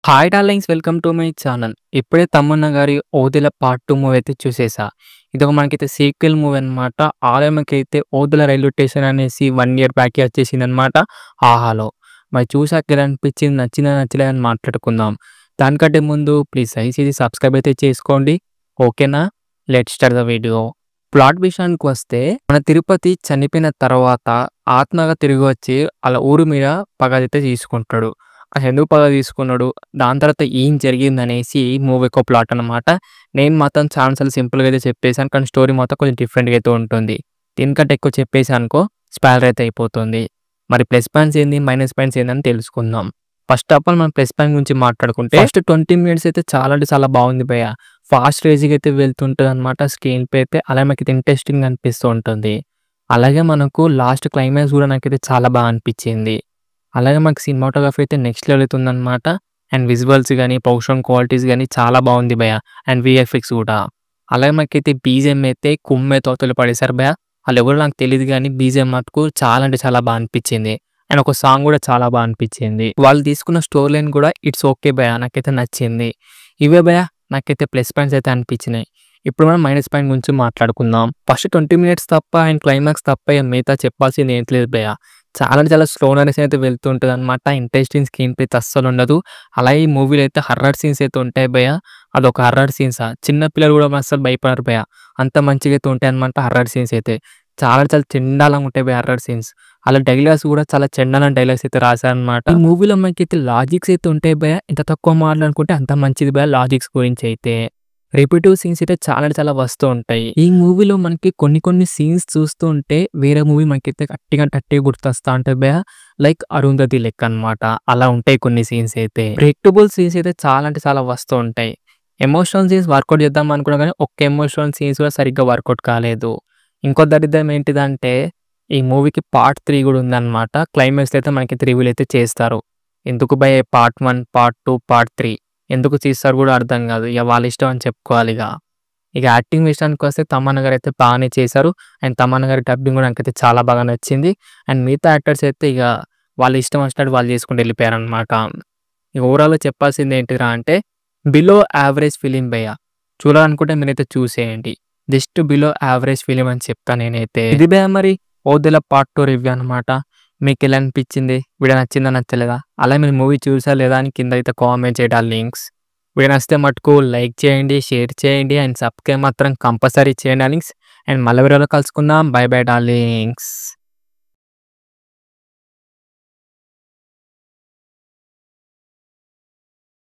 Hi darlings, welcome to my channel. ఇప్పుడే తమన్నా గారి 'Odela part 2' movie అయితే చూసేసా. ఇదొక మనకైతే సీక్వెల్ మూవీ అనమాట. ఆలయమకైతే 'ఓదెల రైల్వే స్టేషన్' అనేసి 1 ఇయర్ బ్యాకే వచ్చేసిందనమాట ఆహాలో. మరి చూసాక ఎలా అనిపించింది, నచ్చిందా నచ్చలేదా అని మాట్లాడుకుందాం. దానికంటే ముందు ప్లీజ్ దయచేసి సబ్స్క్రైబ్ అయితే చేసుకోండి. ఓకేనా? Let's start the video. Plot విషయానికొస్తే మన తిరుపతి చనిపోయిన తర్వాత ఆత్మగా తిరిగి వచ్చి ఆళ్ళ ఊరు మీద పగ అయితే తీసుకుంటాడు. ఎందుకు పగ తీసుకున్నాడు? దాని తర్వాత ఏం జరిగిందనేసి మూవీ యొక్క ప్లాట్ అనమాట. నేను మాత్రం చాలా సార్లు సింపుల్‌గా అయితే చెప్పేసాను. కానీ స్టోరీ మాత్రం కొంచెం డిఫరెంట్‌గా అయితే ఉంటుంది. దీనికంటే ఎక్కువ చెప్పేసాననుకో స్పాయిలర్ అయితే అయిపోతుంది. మరి ప్లస్ పాయింట్స్ ఏంది? మైనస్ పాయింట్స్ ఏందని తెలుసుకుందాం. ఫస్ట్ ఆఫ్ ఆల్ మనం ప్లస్ పాయింట్ గురించి మాట్లాడుకుంటే ఫస్ట్ 20 మినిట్స్ అయితే చాలా అంటే చాలా బాగుంది భయ్యా. ఫాస్ట్ రేజ్‌గా అయితే వెళ్తుంటదనమాట. స్క్రీన్ ప్లే అయితే అలాగే మనకైతే ఇంట్రెస్టింగ్‌గా అనిపిస్తూ ఉంటుంది. అలాగే మనకు లాస్ట్ క్లైమాక్స్ కూడా నాకైతే చాలా బాగా అనిపించింది. అలాగే మనకు సినిమాటోగ్రఫీ అయితే నెక్స్ట్ లెవెల్ అయితే ఉందనమాట. అండ్ విజువల్స్ గాని, ప్రొడక్షన్ క్వాలిటీస్ గాని చాలా బాగుంది భయ్యా. అండ్ వీఎఫ్ఎక్స్ కూడా. అలాగే మనకైతే బీజీఎం అయితే కుమ్మైతే అవతల పడేశారు భయ్యా. ఆళ్ళెవరో నాకు తెలీదు గానీ బీజీఎం మటుకు చాలా అంటే చాలా బా అనిపించింది. అండ్ ఒక సాంగ్ కూడా చాలా బా అనిపించింది. వాళ్ళు తీసుకున్న స్టోరీ లైన్ కూడా ఇట్స్ ఓకే భయ్యా, నాకైతే నచ్చింది. ఇవే భయ్యా నాకైతే ప్లస్ పాయింట్స్ అయితే అనిపించినాయి. ఇప్పుడు మనం మైనస్ పాయింట్ గురించి మాట్లాడుకుందాం. ఫస్ట్ 20 మినిట్స్ తప్ప అండ్ క్లైమాక్స్ తప్ప ఇక మిగతా చెప్పాల్సింది ఏంటి లేదు భయ్యా. చాలా అంటే చాలా స్లో నరేషన్ అయితే వెళ్తూ ఉంటదనమాట. ఇంట్రెస్టింగ్ స్క్రీన్ ప్లే అయితే అస్సలుండదు. అలాగే ఈ మూవీలో అయితే హర్రర్ సీన్స్ అయితే ఉంటాయి భయ్యా. అదొక హర్రర్ సీన్సా? చిన్న పిల్లలు కూడా అస్సలు భయపడరు భయ్యా. అంత మంచిగా అయితే ఉంటాయన్నమాట హర్రర్ సీన్స్ అయితే. చాలా చాలా చెండాలంగా ఉంటాయి భయ్యా హర్రర్ సీన్స్. అలా డైలాగ్స్ కూడా చాలా చెండాలం డైలాగ్స్ అయితే రాశారనమాట. ఈ మూవీలో మనకైతే లాజిక్స్ అయితే ఉంటాయి భయ్యా. ఎంత తక్కువ మాట్లాడుకుంటే అంత మంచిది భయ్యా లాజిక్స్ గురించి అయితే. రిపీటివ్ సీన్స్ అయితే చాలా అంటే చాలా వస్తూ ఉంటాయి. ఈ మూవీలో మనకి కొన్ని సీన్స్ చూస్తూ ఉంటే వేరే మూవీ మనకైతే గట్టిగా గుర్తొస్తా ఉంటాయి భయ్యా. లైక్ 'అరుంధతి' లెక్క అనమాట. అలా ఉంటాయి కొన్ని సీన్స్ అయితే. ప్రెడిక్టబుల్ సీన్స్ అయితే చాలా అంటే చాలా వస్తూ ఉంటాయి. ఎమోషనల్ సీన్స్ వర్కౌట్ చేద్దాం అనుకున్నా గానీ ఒక్క ఎమోషనల్ సీన్స్ కూడా సరిగ్గా వర్కౌట్ కాలేదు. ఇంకో దరిద్రం ఏంటిదంటే ఈ మూవీకి పార్ట్ 3 కూడా ఉందన్నమాట. క్లైమాక్స్‌లో అయితే మనకైతే రివీల్ అయితే చేస్తారు. ఎందుకు భయ్యా పార్ట్ 1, పార్ట్ 2, పార్ట్ 3 ఎందుకు తీస్తారు కూడా అర్థం కాదు. ఇక వాళ్ళ ఇష్టం అని చెప్పుకోవాలిగ. ఇక యాక్టింగ్ విషయానికొస్తే తమన్నా గారైతే బాగానే చేశారు. అండ్ తమన్నా గారి డబ్బింగ్ కూడా నాకైతే చాలా బాగా నచ్చింది. అండ్ మిగతా యాక్టర్స్ అయితే ఇక వాళ్ళ ఇష్టం వచ్చినట్టు వాళ్ళు చేసుకుంటూ వెళ్ళిపోయారనమాట. ఇక ఓవరాల్‌గా చెప్పాల్సింది ఏంటిరా అంటే బిలో యావరేజ్ ఫిల్మ్ భయ్యా. చూడాలనుకుంటే మీరైతే చూసేయండి. జస్ట్ బిలో యావరేజ్ ఫిల్మ్ అని చెప్తా నేనైతే. ఇది భయ్యా మరి 'ఓదెల పార్ట్ 2' రివ్యూ అనమాట. మీకెలా అనిపించింది? వీడియో నచ్చిందా నచ్చలేదా? అలాగే మీరు మూవీ చూసారా లేదా అని కింద అయితే కామెంట్ చేయండి ఆ లింక్స్. వీడియో నచ్చితే మటుకు లైక్ చేయండి, షేర్ చేయండి అండ్ సబ్స్క్రైబ్ మాత్రం కంపల్సరీ చేయండి డార్లింగ్స్. అండ్ మళ్ళీ వీడియోలో కలుసుకుందాం. By by darlings.